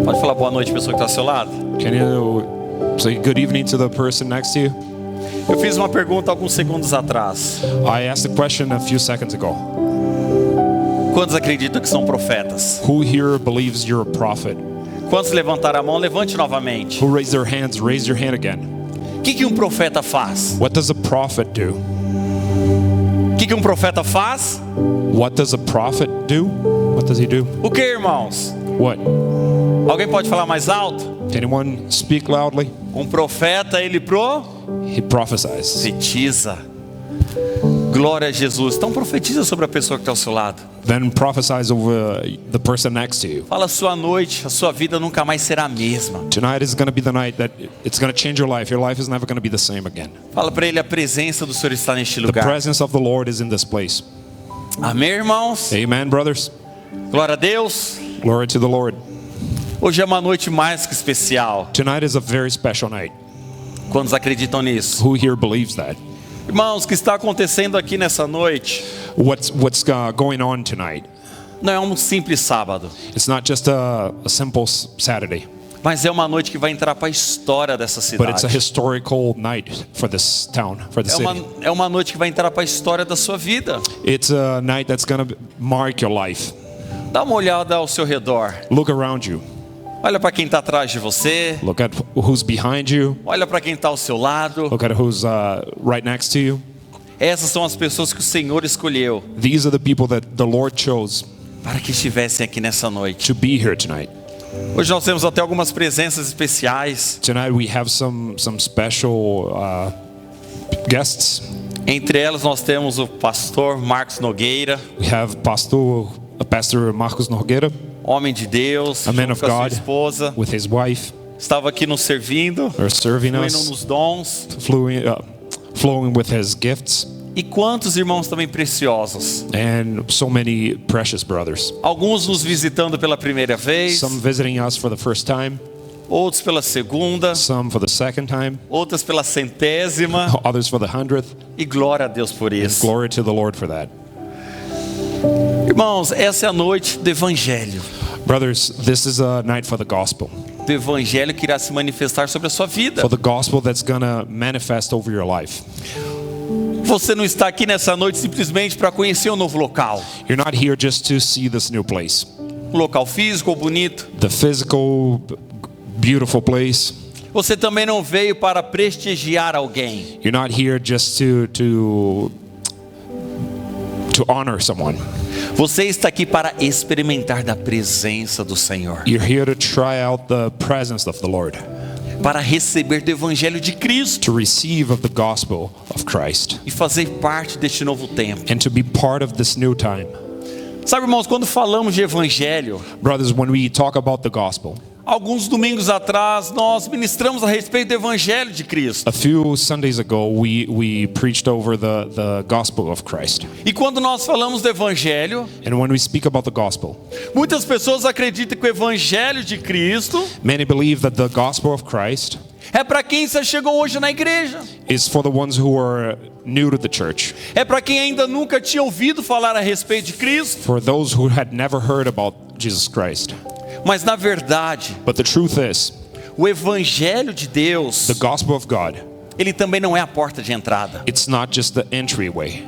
Pode falar boa noite, pessoa que está ao seu lado? Can you say good evening to the person next to you? Eu fiz uma pergunta alguns segundos atrás. I asked a question a few seconds ago. Quantos acreditam que são profetas? Who here believes you're a prophet? Quantos levantaram a mão? Levante novamente. Who raised their hands? Raise your hand again. O que um profeta faz? What does a prophet do? O que um profeta faz? What does a prophet do? What does he do? O que, irmãos? What? Alguém pode falar mais alto? Anyone speak loudly? Um profeta, ele He prophesies. profetiza. Glória a Jesus. Então profetiza sobre a pessoa que está ao seu lado. Then prophesies over the person next to you. Fala, sua noite, a sua vida nunca mais será a mesma. Tonight is going to be the night that it's going to change your life. Your life is never going to be the same again. Fala para ele, a presença do Senhor está neste The lugar. presence of the Lord is in this place. Amém, irmãos? Amen, brothers. Glória a Deus. Glory to the Lord. Hoje é uma noite mais que especial. Tonight is a very special night. Quantos acreditam nisso? Who here believes that? Irmãos, o que está acontecendo aqui nessa noite What's going on tonight? não é um simples sábado, It's not just a simple Saturday, mas é uma noite que vai entrar para a história dessa but it's a cidade. historical night for this town, for the city. É uma noite que vai entrar para a história da sua vida. It's a night that's going to mark your life. Dá uma olhada ao seu redor. Look around you. Olha para quem está atrás de você. Look at who's behind you. Olha para quem está ao seu lado. Look at who's right next to you. Essas são as pessoas que o Senhor escolheu These are the people that the Lord chose para que estivessem aqui nessa noite. to be here tonight. Hoje nós temos até algumas presenças especiais. Tonight we have some special guests. Entre elas nós temos o pastor Marcos Nogueira, We have Pastor Marcos Nogueira, homem de Deus, a man junto of com a sua God, esposa. with his wife. Estava aqui nos servindo, They're serving fluindo us, nos dons. flowing with his gifts, E quantos irmãos também preciosos. and so many precious brothers. Alguns nos visitando pela primeira vez, Some visiting us for the first time, outros pela segunda, some for the second time, outras pela centésima. others for the 100th. E glória a Deus por isso. Glory to the Lord for that. Irmãos, essa é a noite do Evangelho. Brothers, this is a night for the gospel. Do Evangelho que irá se manifestar sobre a sua vida. For the gospel that's going to manifest over your life. Você não está aqui nessa noite simplesmente para conhecer um novo local. You're not here just to see this new place. Um local físico ou bonito. The physical, beautiful place. Você também não veio para prestigiar alguém. You're not here just to honor someone. Você está aqui para experimentar da presença do Senhor. You're here to try out the presence of the Lord. Para receber do Evangelho de Cristo. To receive of the gospel of Christ. E fazer parte deste novo tempo. And to be part of this new time. Sabe, irmãos, quando falamos de Evangelho, Brothers, when we talk about the gospel, alguns domingos atrás nós ministramos a respeito do Evangelho de Cristo. a few Sundays ago we preached over the gospel of Christ. E quando nós falamos do Evangelho, And when we speak about the gospel, muitas pessoas acreditam que o Evangelho de Cristo many believe that the gospel of Christ é para quem você chegou hoje na igreja. is for the ones who are new to the church, É para quem ainda nunca tinha ouvido falar a respeito de Cristo. for those who had never heard about Jesus Christ. Mas na verdade, But the truth is, o Evangelho de Deus, the gospel of God, ele também não é a porta de entrada. it's not just the entryway.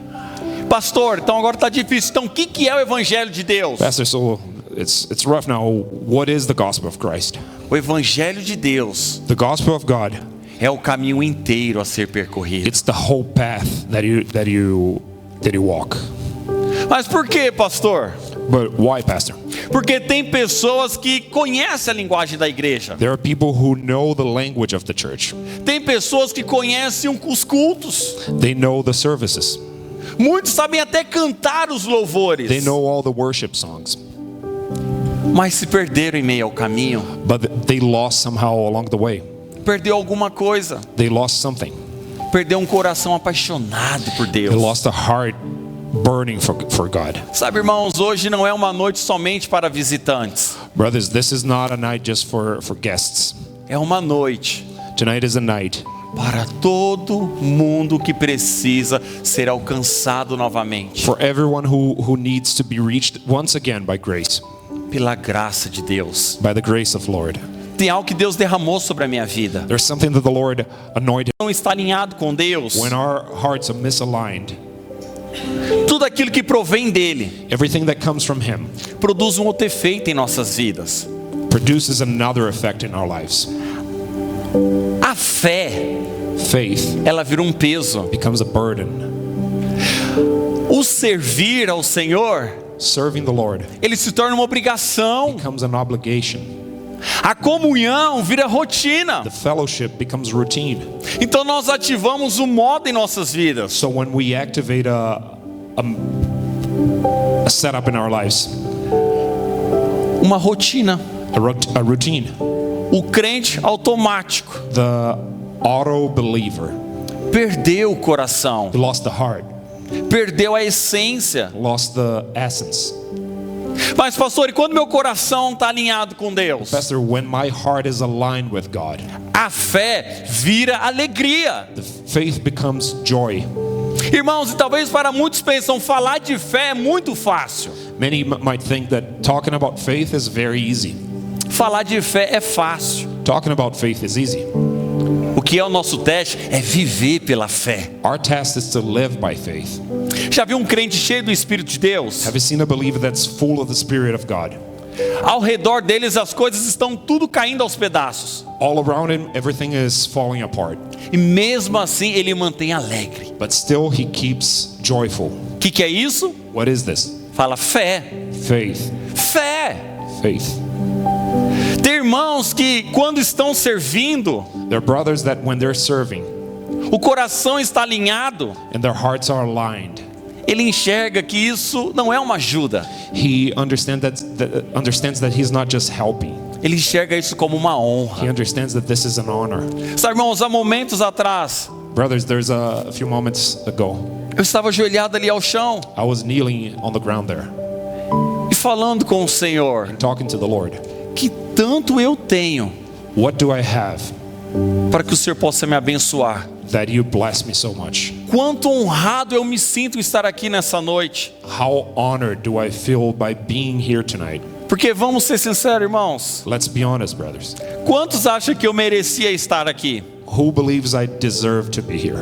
Pastor, então agora está difícil. Então o que é o Evangelho de Deus? Pastor, so it's rough now. What is the gospel of Christ? O Evangelho de Deus The gospel of God, é o caminho inteiro a ser percorrido. it's the whole path that you walk. Mas por quê, pastor? But why, Pastor? Porque tem pessoas que conhecem a linguagem da igreja. There are people who know the language of the church. Tem pessoas que conhecem os cultos. They know the services. Muitos sabem até cantar os louvores. They know all the worship songs. Mas se perderam em meio ao caminho. But they lost somehow along the way. Perdeu alguma coisa. They lost something. Perdeu um coração apaixonado por Deus. They lost a heart burning for God. Sabe, irmãos, hoje não é uma noite somente para visitantes. Brothers, this is not a night just for guests. É uma noite Tonight is a night para todo mundo que precisa ser alcançado novamente. for everyone who needs to be reached once again by grace. pela graça de Deus. by the grace of Lord. Tem algo que Deus derramou sobre a minha vida. There's something that the Lord anointed. Não está alinhado com Deus. When our hearts are misaligned, Tudo aquilo que provém dele everything that comes from Him produz um outro efeito em nossas vidas. produces another effect in our lives. A fé, Faith ela vira um peso. becomes a burden. O servir ao Senhor, Serving the Lord ele se torna uma obrigação. becomes an obligation. A comunhão vira rotina. The fellowship becomes routine. Então nós ativamos o modo em nossas vidas. So when we activate a setup in our lives, Uma rotina. a routine, O crente automático the auto believer perdeu o coração, lost the heart, perdeu a essência. lost the essence. Mas pastor, e quando meu coração está alinhado com Deus? Pastor, when my heart is aligned with God, A fé vira alegria. the faith becomes joy. Irmãos, e talvez para muitos pensam, falar de fé é muito fácil. Many might think that talking about faith is very easy. Falar de fé é fácil. Talking about faith is easy. O que é o nosso teste é viver pela fé. Our task is to live by faith. Já viu um crente cheio do Espírito de Deus? Have you seen a believer that's full of the Spirit of God? Ao redor deles as coisas estão tudo caindo aos pedaços. All around him, everything is falling apart. E mesmo assim ele mantém alegre. But still he keeps joyful. O que é isso? What is this? Fala fé. Faith. Fé. Faith. Tem irmãos que quando estão servindo, They're brothers that when they're serving o coração está alinhado, and their hearts are aligned, ele enxerga que isso não é uma ajuda. he understands that he's not just helping. Ele enxerga isso como uma He honra. understands that this is an honor. Sabe, irmãos, há momentos atrás, Brothers, there's a few moments ago, eu estava ajoelhado ali ao chão I was kneeling on the ground there, e falando com o Senhor, talking to the Lord. que tanto eu tenho What do I have para que o Senhor possa me abençoar. that you bless me so much? Quanto honrado eu me sinto em estar aqui nessa noite. How honored do I feel by being here tonight? Porque vamos ser sinceros, irmãos. Let's be honest, brothers. Quantos acham que eu merecia estar aqui? Who believes I deserve to be here?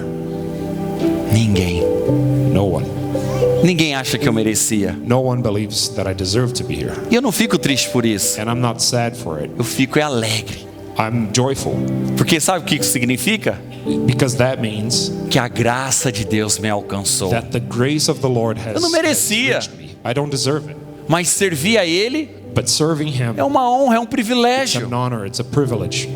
Ninguém. No one. Ninguém acha que eu merecia. No one believes that I deserve to be here. E eu não fico triste por isso. And I'm not sad for it. Eu fico alegre. I'm joyful. Porque sabe o que isso significa? Because that means Que a graça de Deus me alcançou. that the grace of the Lord has Eu não merecia. reached me. I don't deserve it. Mas servir a Ele But serving Him, é uma honra, é um it's privilégio. an honor, it's a privilege.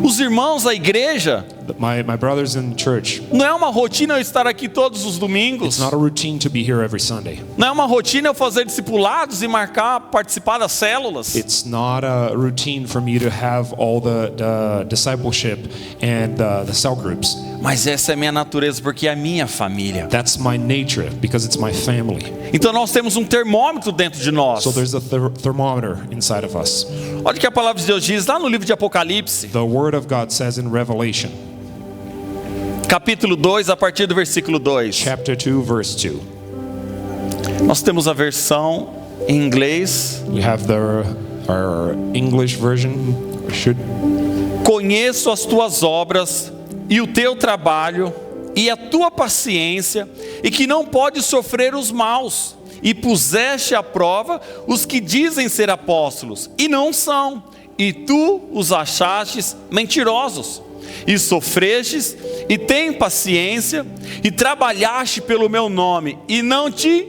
Os irmãos da igreja, My brothers in church, não é uma rotina eu estar aqui todos os it's domingos. not a routine to be here every Sunday. Não é uma rotina eu fazer discipulados e marcar, participar das células. It's not a routine for me to have all the discipleship and the cell groups. Mas essa é a minha natureza, porque é a minha família. That's my nature because it's my family. Então nós temos um termômetro dentro de nós. So there's a thermometer inside of us. Olha o que a palavra de Deus diz lá no livro de Apocalipse, The Word of God says in Revelation, capítulo 2, a partir do versículo 2. chapter 2, verse 2. Nós temos a versão em inglês. We have our English version. Conheço as tuas obras e o teu trabalho e a tua paciência, e que não podes sofrer os maus, e puseste à prova os que dizem ser apóstolos e não são, e tu os achastes mentirosos, e sofrestes e tem paciência e trabalhaste pelo meu nome e não te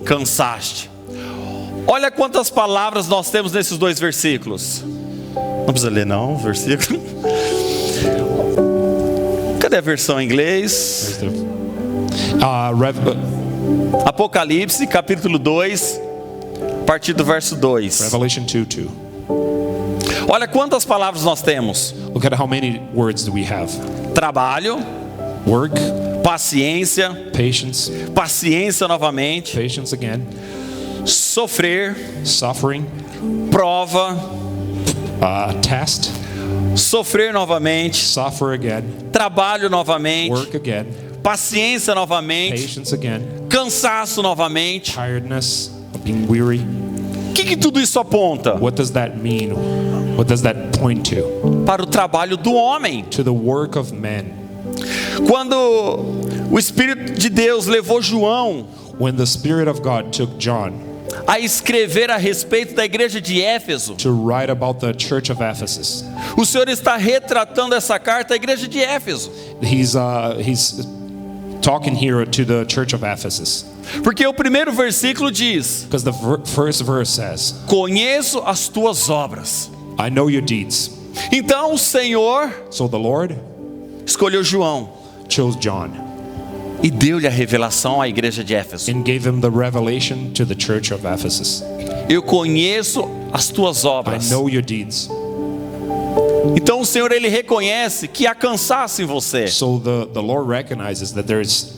cansaste. Olha quantas palavras nós temos nesses dois versículos. Não precisa ler não, o versículo. Cadê a versão em inglês? Apocalipse, capítulo 2, a partir do verso 2. Revelation 2:2. Olha quantas palavras nós temos. Look at how many words do we have. Trabalho, Work, paciência, patience, paciência novamente, patience again, sofrer, suffering, prova, test, sofrer novamente, suffer again, trabalho novamente, work again, paciência novamente, patience again, cansaço novamente. tiredness, being weary. que tudo isso aponta? What does that mean? What does that point to? Para o trabalho do homem. To the work of men. Quando o Espírito de Deus levou João When the Spirit of God took John a escrever a respeito da igreja de Éfeso, to write about the church of Ephesus, o Senhor está retratando essa carta à igreja de Éfeso. he's talking here to the church of Ephesus. Porque o primeiro versículo diz: Because the first verse says, conheço as tuas obras. I know your deeds. Então o Senhor So the Lord escolheu João chose John e deu-lhe a revelação à igreja de Éfeso. and gave him the revelation to the church of Ephesus. Eu conheço as tuas I obras. know your deeds. Então o Senhor, ele reconhece que há cansaço em você. So the Lord recognizes that there is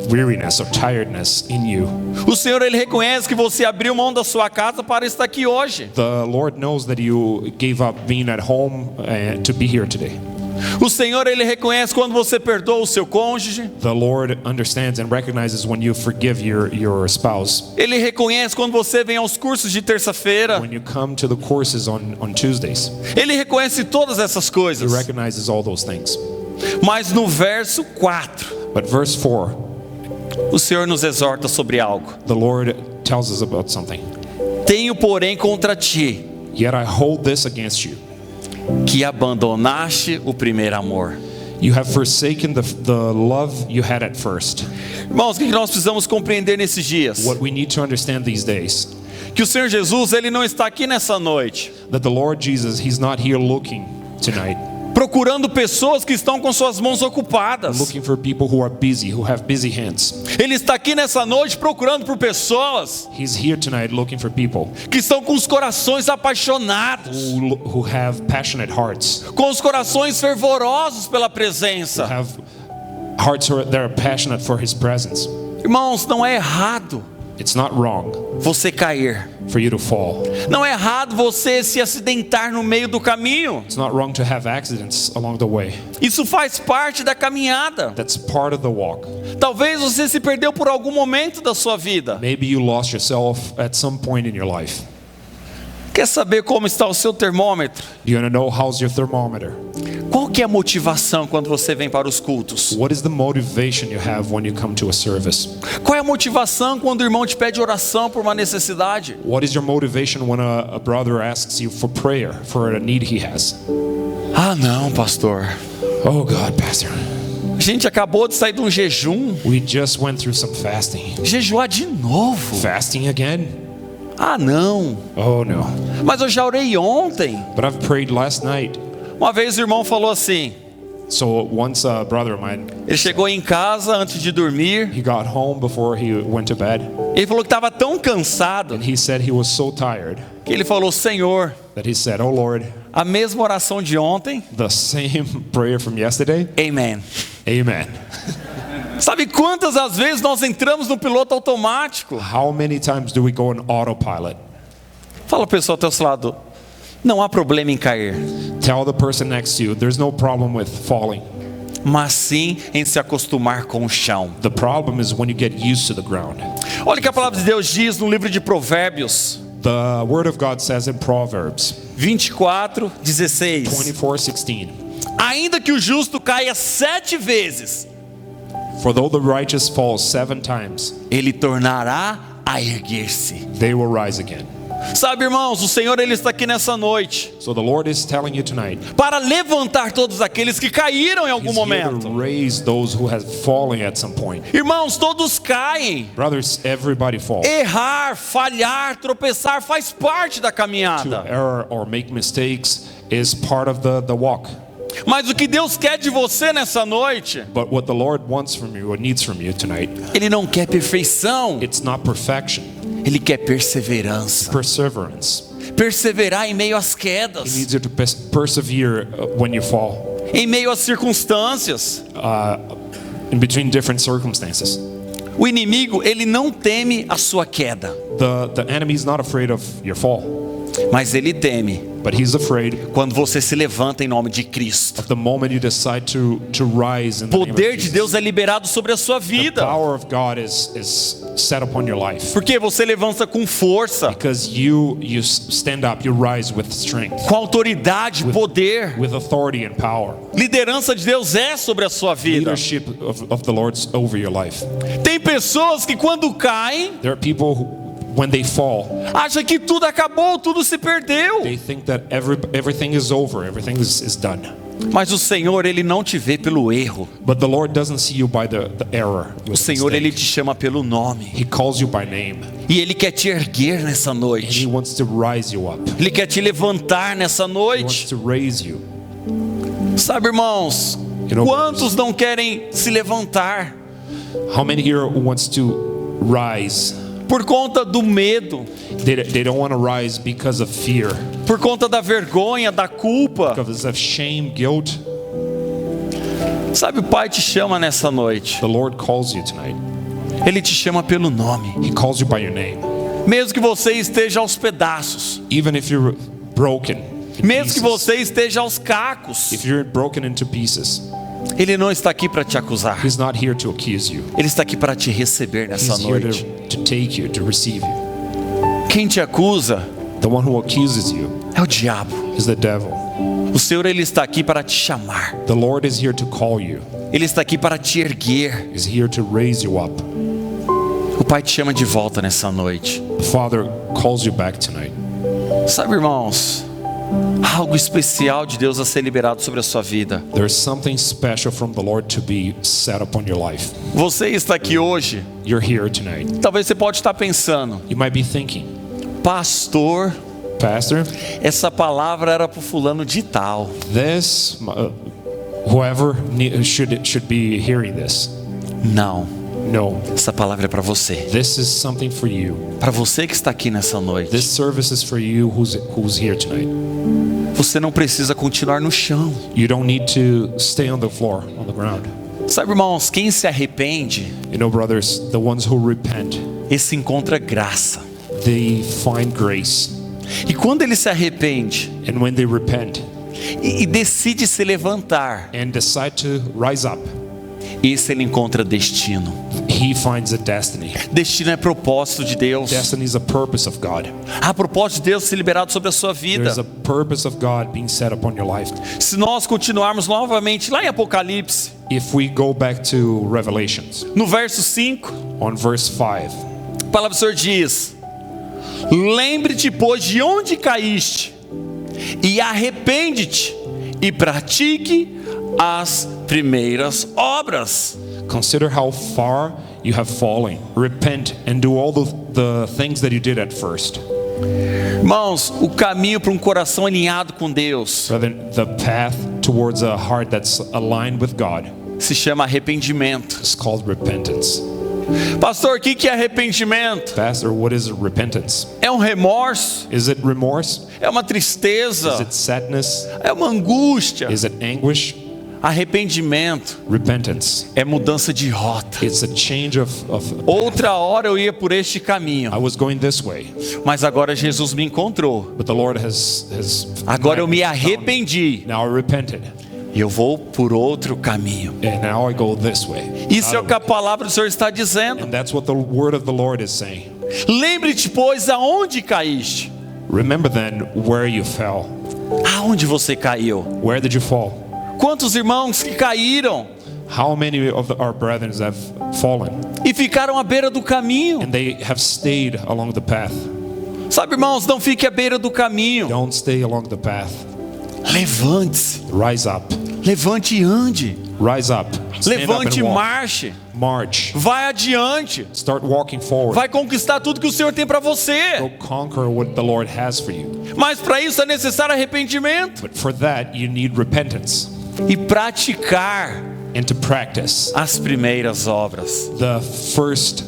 weariness or tiredness in you. O Senhor, ele reconhece que você abriu mão da sua casa para estar aqui hoje. The Lord knows that you gave up being at home to be here today. O Senhor, ele reconhece quando você perdoa o seu cônjuge. The Lord understands and recognizes when you forgive your spouse. Ele reconhece quando você vem aos cursos de terça-feira. When you come to the courses on Tuesdays. Ele reconhece todas essas He coisas. recognizes all those things. Mas no verso 4, But verse 4, o Senhor nos exorta sobre algo. the Lord tells us about something. Tenho, porém, contra ti Yet I hold this against you. que abandonaste o primeiro amor. You have forsaken the love you had at first. Irmãos, o que nós precisamos compreender nesses dias? What we need to understand these days, Que o Senhor Jesus, ele não está aqui nessa noite that the Lord Jesus, He's not here looking tonight, procurando pessoas que estão com suas mãos ocupadas. looking for people who are busy, who have busy hands. Ele está aqui nessa noite procurando por pessoas He's here tonight looking for people que estão com os corações apaixonados, who have passionate hearts, com os corações fervorosos pela who presença. have hearts that are passionate for His presence. Irmãos, não é errado It's not wrong você cair. for you to fall. Não é errado você se acidentar no meio do caminho. It's not wrong to have accidents along the way. Isso faz parte da caminhada. That's part of the walk. Talvez você se perdeu por algum momento da sua vida. Maybe you lost yourself at some point in your life. Quer saber como está o seu termômetro? Do you want to know how's your thermometer? Qual que é a motivação quando você vem para os cultos? What is the motivation you have when you come to a service? Qual é a motivação quando o irmão te pede oração por uma necessidade? What is your motivation when a brother asks you for prayer for a need he has? Ah, não, pastor. Oh God, Pastor, A gente acabou de sair de um jejum. we just went through some fasting. Jejuar de novo? Fasting again? Ah, não. Oh no. Mas eu já orei ontem. But I've prayed last night. Uma vez o irmão falou assim. So once a brother of mine, Ele chegou em casa antes de dormir. he got home before he went to bed, Ele falou que estava tão cansado and he said he was so tired que ele falou: Senhor, that he said, "Oh Lord, a mesma oração de ontem. the same prayer from yesterday." Amen. Amen. Sabe quantas as vezes nós entramos no piloto automático? How many times do we go on autopilot? Fala para o pessoal ao seu lado. Não há problema em cair, Tell the person next to you, there's no problem with falling. mas sim em se acostumar com o chão. The problem is when you get used to the ground. Olha o que a palavra de Deus diz no livro de Provérbios The word of God says in Proverbs 24:16. 24:16, Ainda que o justo caia 7 vezes, for though the righteous falls 7 times, ele tornará a erguer-se. they will rise again. Sabe, irmãos, o Senhor, ele está aqui nessa noite So the Lord is telling you tonight, para levantar todos aqueles que caíram em algum He's here to momento. raise those who have fallen at some point. Irmãos, todos caem. Brothers, everybody falls. Errar, falhar, tropeçar faz parte da To caminhada. err or make mistakes is part of the walk. Mas o que Deus quer de você nessa noite, But what the Lord wants from you or needs from you tonight, Ele não quer perfeição, it's not perfection, Ele quer perseverança. perseverance. Perseverar em meio às He quedas, needs you to persevere when you fall, em meio às circunstâncias. in between different circumstances. O inimigo, ele não teme a sua queda, The enemy is not afraid of your fall, mas ele teme But he's afraid quando você se levanta em nome de Cristo. of the moment you decide to rise in O the name of poder de Jesus. Deus é liberado sobre a sua The vida. power of God is set upon your life. Porque você levanta com força, Because you stand up, you rise with strength, com autoridade, poder. with authority and power. Liderança de Deus é sobre a sua vida. Leadership of the Lord's over your life. Tem pessoas que quando caem, There are people who, when they fall, acham que tudo acabou, tudo se perdeu. they think that everything is over, everything is done. Mas o Senhor, Ele não te vê pelo erro. But the Lord doesn't see you by the error. O Senhor, Ele te chama pelo nome. He calls you by name. E Ele quer te erguer nessa And He noite. wants to rise you up. Ele quer te levantar nessa He wants noite. to raise you. Sabe, irmãos, quantos não querem se levantar How many here wants to rise? por conta do medo, They don't want to rise because of fear, por conta da vergonha, da culpa? because of shame, guilt. Sabe, o Pai te chama nessa noite. The Lord calls you tonight. Ele te chama pelo nome. He calls you by your name. Mesmo que você esteja aos pedaços, Even if you're broken, in mesmo que pieces. você esteja aos cacos, If you're broken into pieces, Ele não está aqui para te acusar. He's not here to accuse you. Ele está aqui para te receber nessa He's here noite. to take you, to receive you. Quem te acusa The one who accuses you é o diabo. is the devil. O Senhor, Ele está aqui para te chamar. The Lord is here to call you. Ele está aqui para te erguer. He's here to raise you up. O Pai te chama de volta nessa noite. The Father calls you back tonight. Sabe, irmãos, algo especial de Deus a ser liberado sobre a sua vida. There's something special from the Lord to be set upon your life. Você está aqui hoje. You're here tonight. Talvez você pode estar pensando: You might be thinking, pastor, Pastor, essa palavra era para o fulano de tal. this whoever should be hearing this. Não, No, essa palavra é para você. this is something for you. Para você que está aqui nessa noite. This service is for you who's here tonight. Você não precisa continuar no chão. You don't need to stay on the floor, on the ground. Sabe, irmãos, quem se arrepende, You know, brothers, the ones who repent, esse encontra graça. they find grace. E quando ele se arrepende And when they repent e decide se levantar, and decide to rise up, esse ele encontra destino. he finds a destiny. Destino é propósito de Deus. Destiny is a purpose of God. Há propósito de Deus ser liberado sobre a sua There's a vida. purpose of God being set upon your life. Se nós continuarmos novamente lá em Apocalipse, If we go back to Revelations, no verso 5, on verse 5, a palavra do Senhor diz: lembre-te, pois, de onde caíste, e arrepende-te, e pratique as primeiras obras. consider how far you have fallen. Repent and do all the things that you did at first. Irmãos, o caminho para um coração alinhado com Deus Rather, the path towards a heart that's aligned with God se chama arrependimento. is called repentance. Pastor, o que é arrependimento? Pastor, what is repentance? É um remorso? Is it remorse? É uma Is tristeza? it sadness? É uma angústia? Is it anguish? Arrependimento Repentance. é mudança de rota. It's a change of Outra hora eu ia por este caminho, I was going this way, mas agora Jesus me encontrou. but the Lord has Agora eu me arrependi Now I repented, e eu vou por outro caminho. and now I go this way. Isso é o que a palavra do Senhor está dizendo. And that's what the word of the Lord is saying. Lembre-te, pois, aonde caíste. Remember then where you fell. Aonde você caiu? Where did you fall? Quantos irmãos que caíram How many of our brethren have fallen e ficaram à beira do caminho? and they have stayed along the path? Sabe, irmãos, não fique à beira do caminho. Don't stay along the path. Levante-se, Rise up. levante e ande. Rise up. Stand up Levante e and walk. marche. March. Vai adiante. Start walking forward. Vai conquistar tudo que o Senhor tem para você. Go conquer what the Lord has for you. Mas para isso é necessário arrependimento But for that, you need repentance e praticar and to practice as primeiras obras. the first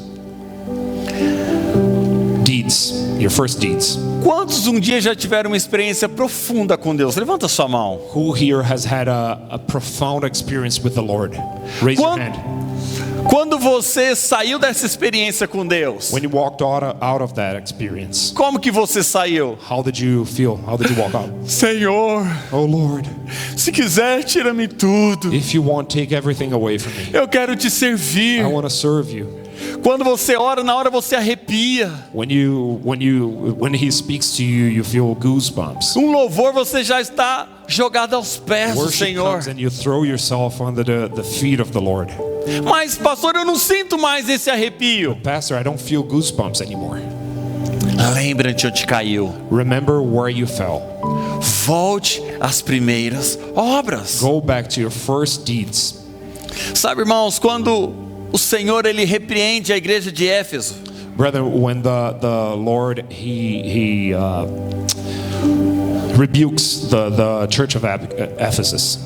deeds, your first deeds. Quantos um dia já tiveram uma experiência profunda com Deus? Levanta sua mão. Who here has had a profound experience with the Lord? Raise your Quan- hand. Quando você saiu dessa experiência com Deus, When you walked out of that experience, como que você saiu? how did you feel? How did you walk out? Senhor, Oh Lord, se quiser, tira-me tudo. if you want, take everything away from me. Eu quero te servir. I want to serve you. Quando você ora, na hora você arrepia. When he speaks to you, you feel goosebumps. Louvor, você já está jogado aos pés do Worship Senhor. comes and you throw yourself under the feet of the Lord. Mas, pastor, eu não sinto mais esse arrepio. Pastor, I don't feel goosebumps anymore. Lembra-te onde caiu. Remember where you fell. Volte às primeiras obras. Go back to your first deeds. Sabe, irmãos, quando o Senhor ele repreende a igreja de Éfeso, Brethren, when the Lord he rebukes the church of Ephesus,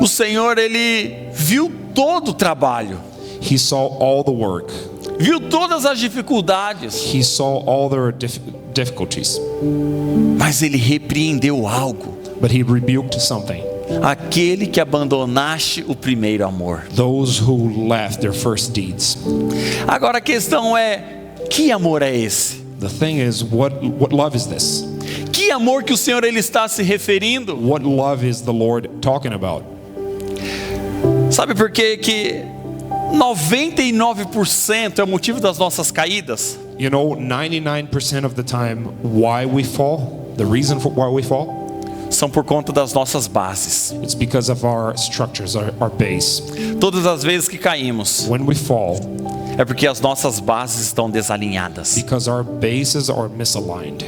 o Senhor ele viu todo o trabalho, he saw all the work. viu todas as dificuldades, He saw all their difficulties, mas ele repreendeu algo. but he rebuked something. Aquele que abandonaste o primeiro amor. Those who left their first deeds. Agora a questão é, que amor é esse? The thing is, what love is this? Que amor que o Senhor ele está se referindo? What love is the Lord talking about? Sabe por quê que 99% é o motivo das nossas caídas? You know, 99% of the time, why we fall, the reason for why we fall, São por conta das nossas bases. it's because of our structures, our base. Todas as vezes que caímos, When we fall, é porque as nossas bases estão desalinhadas. because our bases are misaligned.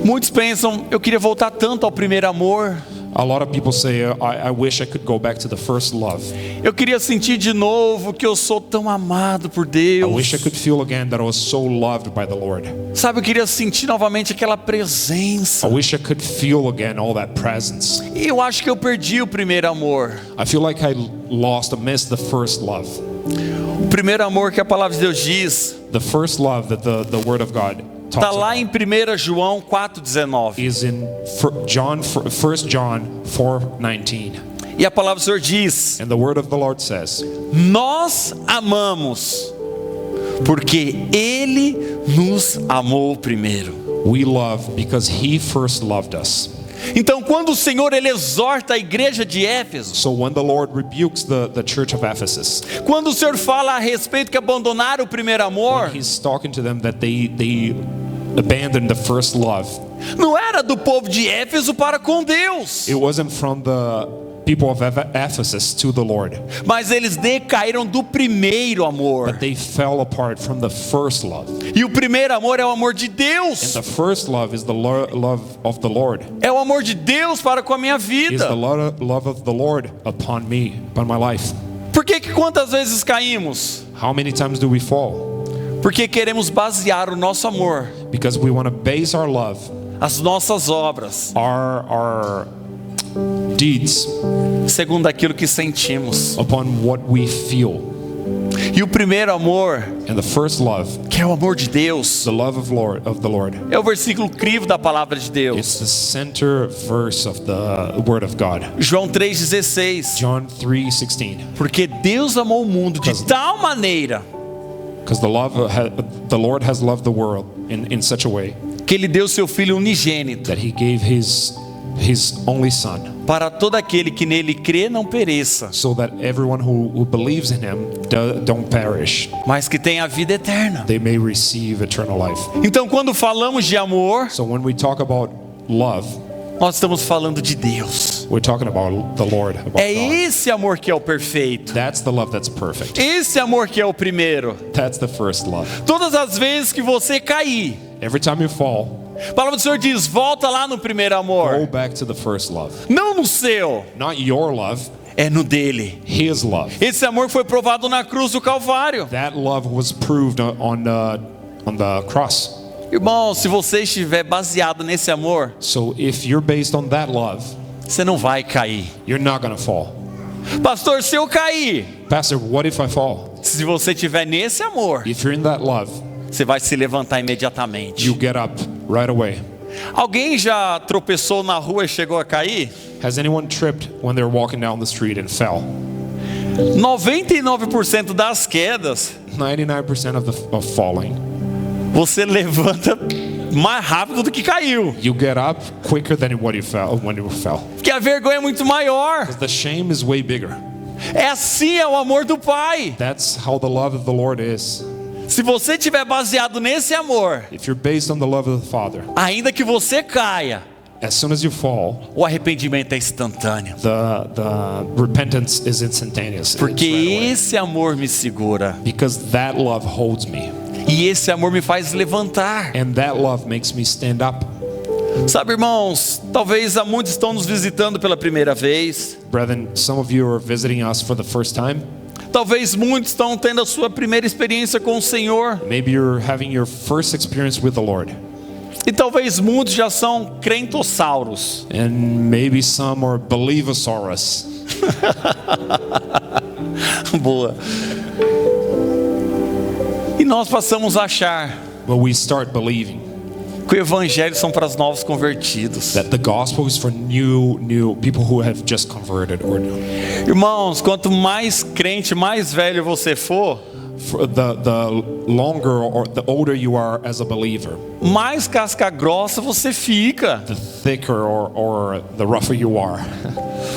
Muitos pensam, eu queria voltar tanto ao primeiro amor. A lot of people say, I wish I could go back to the first love. Eu queria sentir de novo que eu sou tão amado por I Deus. wish I could feel again that I was so loved by the Lord. Sabe, eu queria sentir novamente aquela I presença. wish I could feel again all that presence. E eu acho que eu perdi o primeiro amor. I feel like I missed the first love. O primeiro amor que a palavra de Deus diz, The first love that the Word of God está talks lá about em 1 João 4,19. is in 1 John 4:19. E a palavra do Senhor diz, And the Word of the Lord says, nós amamos, porque Ele nos amou primeiro. we love because He first loved us. Então, quando o Senhor ele exorta a igreja de Éfeso, So when the Lord rebukes the church of Ephesus, quando o Senhor fala a respeito que abandonaram o primeiro amor, when He's talking to them that they abandoned the first love, não era do povo de Éfeso para com Deus, it wasn't from the people of Ephesus to the Lord, mas eles decaíram do primeiro amor. but they fell apart from the first love. E o primeiro amor é o amor de And Deus, the first love is the love of the Lord. é o amor de Deus para com a minha Is vida. the love of the Lord upon me, upon my life. Por que quantas vezes caímos? How many times do we fall? Porque queremos basear o nosso amor, Because we want to base our love, as nossas obras, our deeds, segundo aquilo que sentimos. upon what we feel. E o primeiro amor, And the first love, que é o amor de Deus, the love of the Lord, é o versículo crivo da palavra de it's Deus. the center verse of the Word of God. João 3,16. John 3:16. Porque Deus amou o mundo de tal maneira Because the Lord has loved the world in such a way que Ele deu seu Filho unigênito, that He gave His only Son, para todo aquele que nele crê não pereça, so that everyone who believes in Him don't perish. mas que tenha a vida eterna. They may receive eternal life. Então, quando falamos de amor, So when we talk about love, nós estamos falando de Deus. we're talking about the Lord, about É God. esse amor que é o perfeito. That's the love that's perfect. Esse amor que é o primeiro. That's the first love. Todas as vezes que você cair, Every time you fall, a palavra do Senhor diz, volta lá no primeiro go amor. back to the first love. Não no seu, Not your love, é no dele. His love. Esse amor foi provado na cruz do Calvário. That love was proved on the cross. Irmão, se você estiver baseado nesse amor, So if you're based on that love, você não vai cair. you're not going to fall. Pastor, se eu cair, Pastor, what if I fall? se você estiver nesse amor, If you're in that love, você vai se levantar imediatamente. you get up right away. Alguém já tropeçou na rua e chegou a cair? Has anyone tripped when they're walking down the street and fell? 99% das quedas, 99% of falling, você levanta mais rápido do que caiu. you get up quicker than when you fell. Porque a vergonha é muito maior. Because the shame is way bigger. É assim é o amor do Pai. That's how the love of the Lord is. Se você estiver baseado nesse amor, If you're based on the love of the Father, ainda que você caia, as soon as you fall, o arrependimento é instantâneo. the repentance is instantaneous. It's Porque right away. esse amor me segura. Because that love holds me. E esse amor me faz levantar. And that love makes me stand up. Sabe, irmãos, talvez há muitos estão nos visitando pela primeira vez. Brethren, some of you are visiting us for the first time. Talvez muitos estão tendo a sua primeira experiência com o Senhor. Maybe you're having your first experience with the Lord. E talvez muitos já são crentossauros. And maybe some are believosaurus. Boa. E nós passamos a achar But we start believing que o evangelho são para os novos convertidos. that the gospel is for new people who have just converted, or Irmãos, quanto mais crente, mais velho você for, for the longer or the older you are as a believer, mais casca grossa você fica. the thicker or the rougher you are.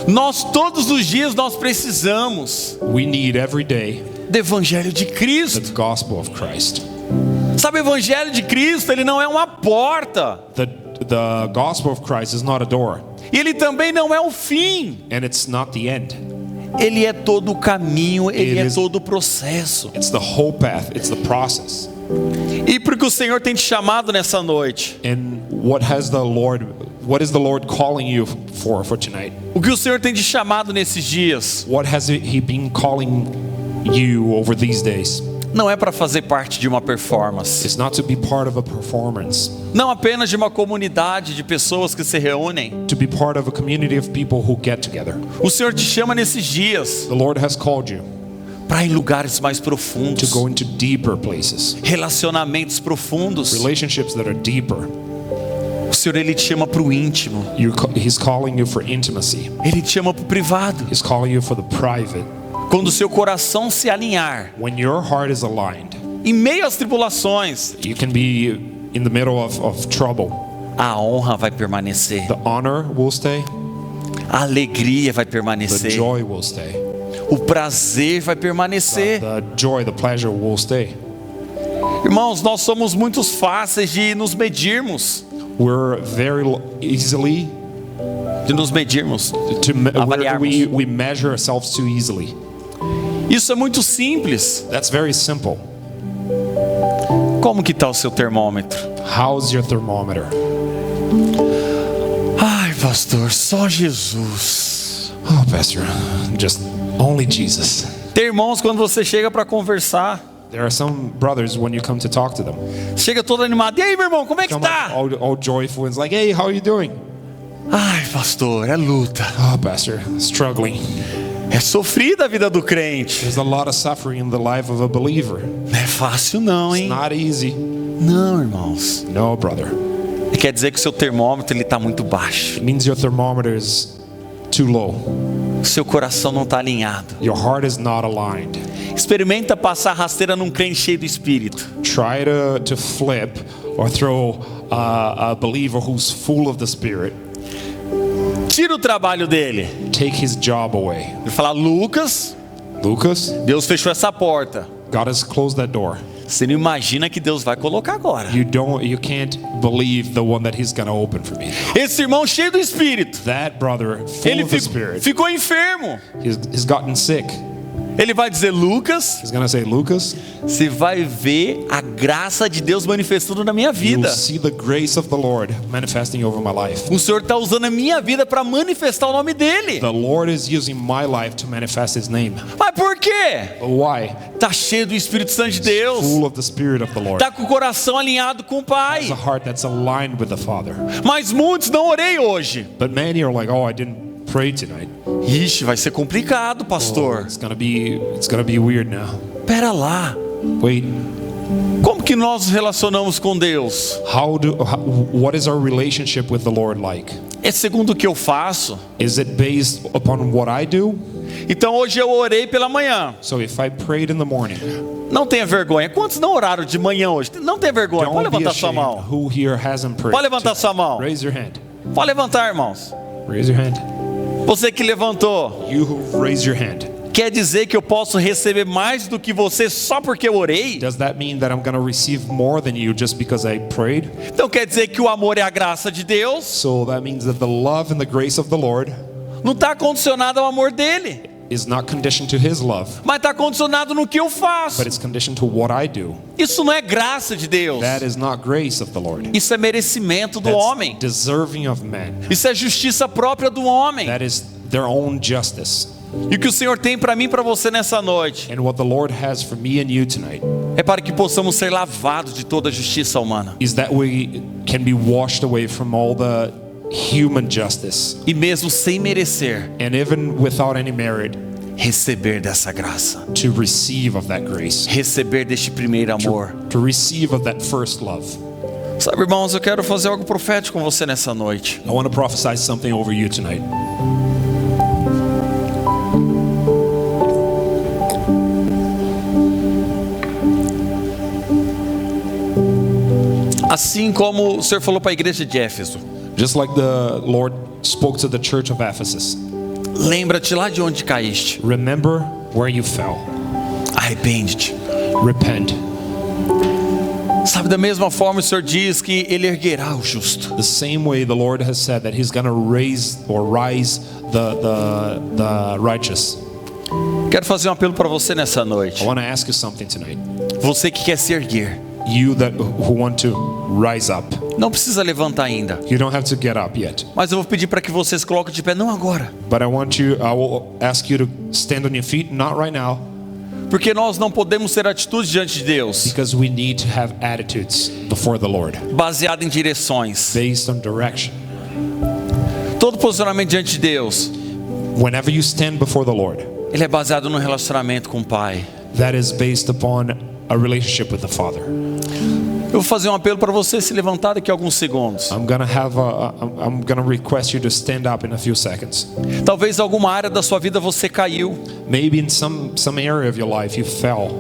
Nós todos os dias nós precisamos We need every day do evangelho de the Cristo. gospel of Christ. Sabe, o evangelho de Cristo, ele não é uma porta. The gospel of Christ is not a door, E ele também não é o fim. and it's not the end. Ele é todo o caminho, ele It é is- todo o processo. It's the whole path. It's the process. E porque o Senhor tem te chamado nessa noite, And what is the Lord calling you for tonight? o que o Senhor tem te chamado nesses dias, What has He been calling you over these days? não é para fazer parte de uma performance, It's not to be part of a performance, não apenas de uma comunidade de pessoas que se reúnem. to be part of a community of people who get together. O Senhor te chama nesses dias The Lord has called you para ir em lugares mais to profundos, go into deeper places, relacionamentos profundos. relationships that are deeper. O Senhor, ele te chama para o íntimo, He's calling you for intimacy. ele te chama para o privado. He's calling you for the private. Quando o seu coração se alinhar, When your heart is aligned, em meio às tribulações, you can be in the middle of trouble. a honra vai permanecer, The honor will stay, a alegria vai the permanecer, joy will stay. o prazer vai permanecer. The joy, the pleasure will stay. Irmãos, nós somos muito fáceis de nos medirmos, We're very easily Avaliarmos. we measure ourselves too easily. Isso é muito simples. That's very simple. Como que está o seu termômetro? How's your thermometer? Ai, pastor, só Jesus. Oh, Pastor, just only Jesus. Tem irmãos, quando você chega para conversar, There are some brothers when you come to talk to them, chega todo animado. E aí, meu irmão, como é que come up está? all joyful and it's like, hey, how are you doing? Ai, pastor, é luta. Oh, Pastor, struggling. É sofrida a vida do crente. There's a lot of suffering in the life of a believer. Não é fácil não, It's hein? not easy. Não, irmãos. No, brother. Quer dizer que o seu termômetro ele está muito baixo. It means your thermometer is too low. O seu coração não está alinhado. Your heart is not aligned. Experimenta passar rasteira num crente cheio do Espírito. Try to flip or throw a believer who's full of the Spirit. Tira o trabalho dele. Take his job away. Ele fala, Lucas, Lucas, Deus fechou essa porta. God has closed that door. Você não imagina que Deus vai colocar agora. You can't believe the one that He's gonna open for me. Esse irmão cheio do Espírito, That brother, full ele of the Spirit, ficou enfermo. he's gotten sick. Ele vai dizer, Lucas, He's gonna say, Lucas, você vai ver a graça de Deus manifestando na minha you'll vida. see the grace of the Lord manifesting over my life. O Senhor está usando a minha vida para manifestar o nome dele. The Lord is using my life to manifest His name. Mas por quê? But why? Tá cheio do Espírito Santo de Deus. Full of the Spirit of the Lord. Tá com o coração alinhado com o Pai. Has a heart that's aligned with the Father. Mas muitos não orei hoje. But many are like, oh, I didn't pray tonight. Ixi, vai ser complicado, Oh, pastor. it's gonna be weird now. Pera lá. Wait, Como que nós nos relacionamos com Deus? what is our relationship with the Lord like? É segundo o que eu faço. Is it based upon what I do? Então hoje eu orei pela manhã. So if I prayed in the morning, Não tenha vergonha. Quantos não oraram de manhã hoje? Não tenha vergonha. Pode don't be levantar sua ashamed. mão. Who here hasn't prayed? Pode levantar sua mão. Raise your hand. Pode levantar, irmãos. Raise your hand. Você que levantou, You who raise your hand. quer dizer que eu posso receber mais do que você só porque eu orei? Does that mean that I'm going to receive more than you just because I prayed? Então quer dizer que o amor é a graça de Deus? So that means that the love and the grace of the Lord Não está condicionado ao amor dele, is not conditioned to His love, mas está condicionado no que eu faço. but it's conditioned to what I do. Isso não é graça de Deus. That is not grace of the Lord. Isso é merecimento do That's homem. deserving of men. Isso é justiça própria do homem. That is their own justice. E o que o Senhor tem para mim e para você nessa noite And what the Lord has for me and you tonight é para que possamos ser lavados de toda a justiça humana. is that we can be washed away from all the human justice, E mesmo sem merecer, and even without any merit, receber dessa graça. to receive of that grace, Receber deste primeiro amor. to receive of that first love. Sabe, irmãos, eu quero fazer algo profético com você nessa noite. I want to prophesy something over you tonight. Assim como o Senhor falou para a igreja de Éfeso. Just like the Lord spoke to the church of Ephesus. Lembra-te lá de onde caíste. Remember where you fell. Arrepende-te. Repent. Sabe, da mesma forma o Senhor diz que Ele erguerá o justo. The same way the Lord has said that He's going to rise the righteous. Quero fazer um apelo para você nessa I noite. want to ask you something tonight. Você que quer se erguer, You who want to rise up. não precisa levantar ainda. You don't have to get up yet. Mas eu vou pedir para que você se coloque de pé, não agora. But I will ask you to stand on your feet, not right now, Porque nós não podemos ter atitudes diante de Deus because we need to have attitudes before the Lord, baseadas em direções. based on direction. Todo posicionamento diante de Deus, Whenever you stand before the Lord, ele é baseado no relacionamento com o Pai. that is based upon a relationship with the Father. Eu vou fazer um apelo para você se levantar daqui a alguns segundos. I'm gonna request you to stand up in a few seconds. Talvez alguma área da sua vida você caiu. Maybe in some area of your life you fell.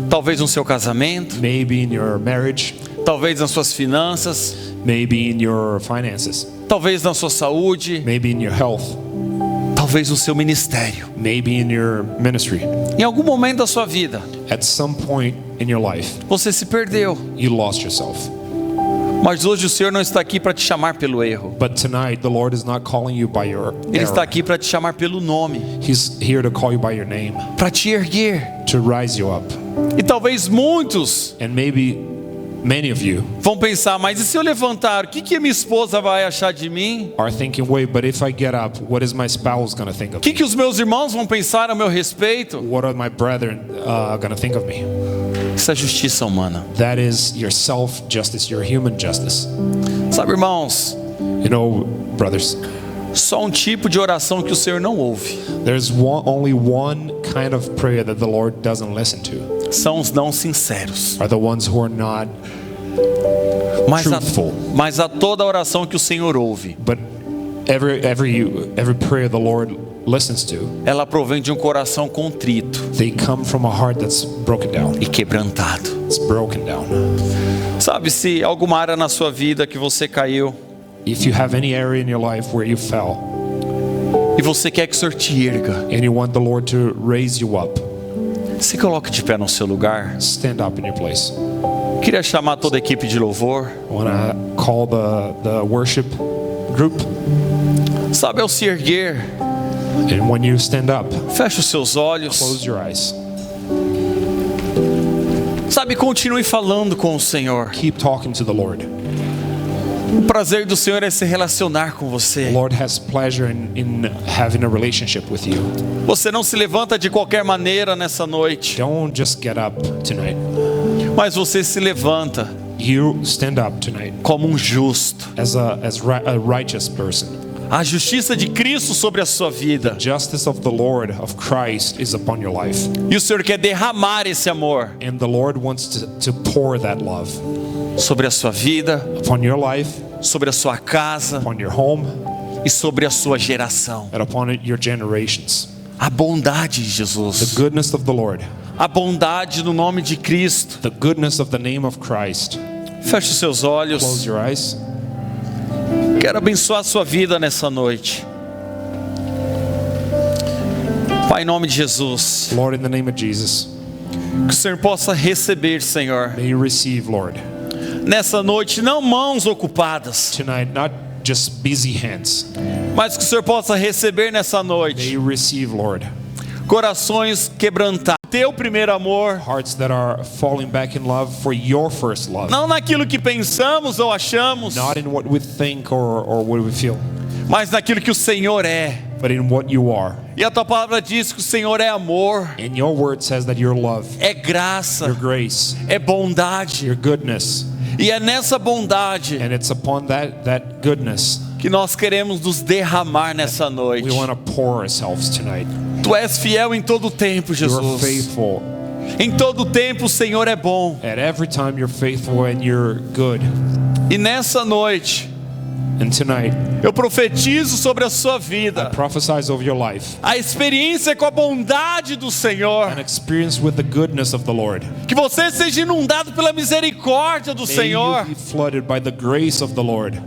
Talvez no seu casamento, Maybe in your marriage, talvez nas suas finanças, maybe in your finances, talvez na sua saúde, maybe in your health, talvez no seu ministério. maybe in your ministry. Em algum momento da sua vida, At some point in your life, você se perdeu. you lost yourself. Mas hoje o Senhor não está aqui para te chamar pelo erro. But tonight, the Lord is not calling you by your Ele está error. aqui para te chamar pelo nome, He's here to call you by your name, para te erguer. to rise you up. E talvez muitos And maybe many of you vão pensar, mas e se eu levantar, o que a minha esposa vai achar de mim? are thinking, wait, but if I get up, what is my spouse going to think O of me? que os meus irmãos vão pensar a meu respeito? What are my brethren going to think of me? Isso é justiça humana. That is your self-justice, your human justice. Sabe, irmãos, You know, brothers, só um tipo de oração que o Senhor não ouve. there's only one kind of prayer that the Lord doesn't listen to. São os não sinceros. Are the ones who are not, Truthful. Mas a toda oração que o Senhor ouve, but every prayer the Lord listens to, ela provém de um coração contrito they come from a heart that's broken down. e quebrantado. It's broken down. Sabe, se alguma área na sua vida que você caiu If you have any area in your life where you fell e você quer que o Senhor te erga, and you want the Lord to raise you up, se coloque de pé no seu lugar. stand up in your place. Queria chamar toda a equipe de louvor. I want to call the worship group. Sabe, ao se erguer, And when you stand up, feche os seus olhos. close your eyes. Sabe, continue falando com o Senhor. Keep talking to the Lord. O prazer do Senhor é se relacionar com The você. Lord has pleasure in having a relationship with you. Você não se levanta de qualquer maneira nessa noite, Don't just get up tonight. mas você se levanta You stand up tonight como um justo. as a righteous person. A justiça de Cristo sobre a sua vida. Justice of the Lord of Christ is upon your life. E o Senhor quer derramar esse amor And the Lord wants to pour that love sobre a sua vida, upon your life, sobre a sua casa, upon your home, e sobre a sua geração. and upon your generations. A bondade de The Jesus, goodness of the Lord, a bondade no nome de Cristo. the goodness of the name of Christ. Feche os seus olhos. Close your eyes. Quero abençoar a sua vida nessa noite. Pai, em nome de Jesus, Lord, in the name of Jesus, que o Senhor possa receber, Senhor, may you receive, Lord, nessa noite, não mãos ocupadas, tonight, not just busy hands. mas que o Senhor possa receber nessa May noite you receive, Lord, corações quebrantados, teu primeiro amor, hearts that are falling back in love for your first love. não naquilo que pensamos ou achamos, Not in what we think or what we feel, mas naquilo que o Senhor é. but in what you are. E a tua palavra diz que o Senhor é amor, And your word says that your love, é your graça, grace, é bondade. your goodness, E é nessa bondade and it's upon that goodness que nós queremos nos derramar nessa noite. we want to pour ourselves tonight. Tu és fiel em todo o tempo, You're Jesus. faithful. Em todo o tempo o Senhor é bom. At every time you're faithful and you're good. E nessa noite And tonight, eu profetizo sobre a sua I vida prophesize over your life a experiência com a bondade do Senhor. an experience with the goodness of the Lord. Que você seja inundado pela misericórdia do May Senhor. you be flooded by the grace of the Lord.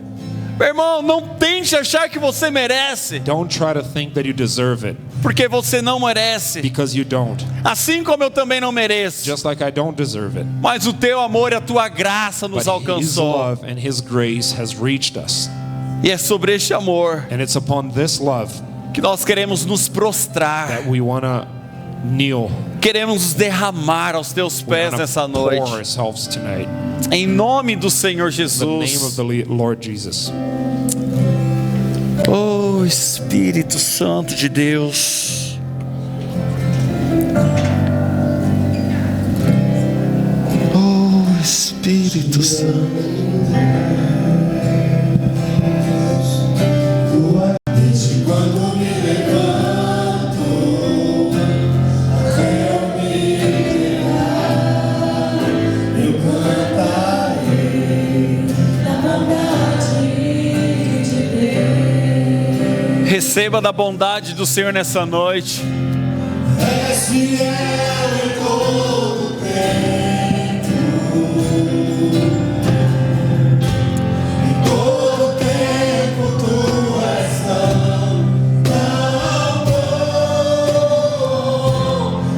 Meu irmão, não tente achar que você merece, Don't try to think that you deserve it, porque você não merece. because you don't. Assim como eu também não mereço. Just like I don't deserve it. Mas o teu amor e a tua graça nos But His alcançou. love and His grace has reached us. E é sobre este amor And it's upon this love que nós queremos nos prostrar. that we want to kneel. Queremos nos derramar aos teus We pés want nessa to pour noite. ourselves tonight. Em nome do Senhor In the name of Jesus. the Lord Jesus. Oh, Espírito Santo de Deus. Oh, Espírito Santo. Receba da bondade do Senhor nessa noite. És fiel em todo tempo. Em todo tempo tu és tão bom.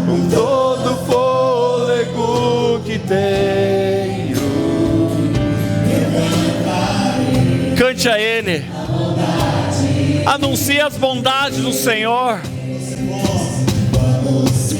Com todo fôlego que tenho, cante a Ele. Anuncie as bondades do Senhor. Vamos,